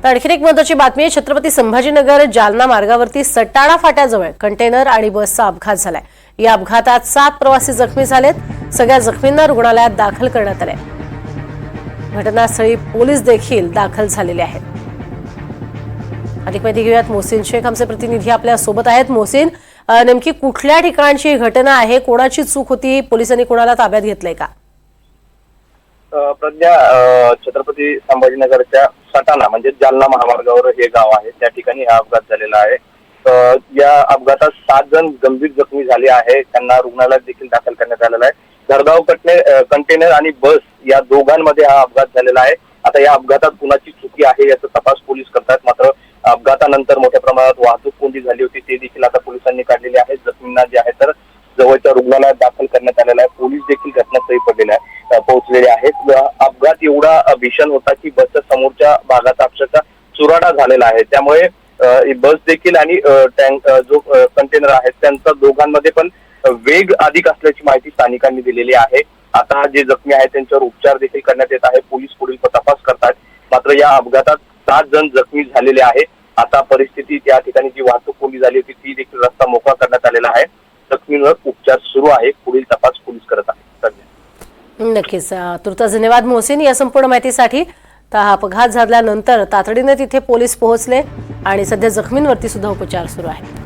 आणखी एक महत्त्वाची बातमी आहे। छत्रपती संभाजीनगर जालना मार्गावरती सटाणा फाट्याजवळ कंटेनर आणि बसचा अपघात झालाय। या अपघातात 7 प्रवासी जखमी झालेत। सगळ्या जखमींना रुग्णालयात दाखल करण्यात आले। घटनास्थळी पोलीस देखील दाखल झालेले आहेत। अधिक माहिती घेऊयात मोहसिन शेख आमचे प्रतिनिधी आपल्या सोबत आहेत। मोहसिन, नेमकी कुठल्या ठिकाणची घटना आहे? कोणाची चूक होती? पोलिसांनी कोणाला ताब्यात घेतलंय का? प्रज्ञा, छत्रपती संभाजीनगरच्या सटाणा म्हणजे जालना महामार्गावर हे गाव आहे, त्या ठिकाणी हा अपघात झालेला आहे। या अपघातात 7 जण गंभीर जखमी झाले आहे, त्यांना रुग्णालयात देखील दाखल करण्यात आलेला आहे। धडधाव कंटेनर आणि बस या दोघांमध्ये हा अपघात झालेला आहे। आता या अपघातात कुणाची चुकी आहे याचा तपास पोलीस करतात। मात्र अपघातानंतर मोठ्या प्रमाणात वाहतूक कोंडी झाली होती, ते देखील आता पोलिसांनी काढलेली आहे। जखमींना जे आहे तर जवळच्या रुग्णालयात दाखल करण्यात आलेला आहे। पोलीस देखील घटनास्थळी पोहोचलेले आहेत। अपघात एवढा भीषण होता की बसच्या समोरच्या भागाचा अक्षरशः चुराडा झालेला आहे। त्यामुळे बस देखील आणि जो कंटेनर आहे त्यांचा दोघांमध्ये पण वेग अधिक असल्याची माहिती स्थानिकांनी दिलेली आहे। आता जे जखमी आहेत त्यांच्यावर उपचार देखील करण्यात येत आहे। पोलीस पुढील तपास करतात। मात्र या अपघातात 7 जण जखमी झालेले आहे। आता परिस्थिती त्या ठिकाणी जी वाहतूक कोंडी झाली होती ती देखील रस्ता मोकळा करण्यात आलेला आहे। जखमींवर उपचार सुरू आहे। पुढील तपास पोलीस करत आहेत। नक्कीच, तुर्तास धन्यवाद मोहसिन या संपूर्ण माहितीसाठी। हा अपघात झाल्यानंतर तातडीने तिथे पोलीस पोहोचले आणि सध्या जखमींवरती सुद्धा उपचार सुरू आहेत।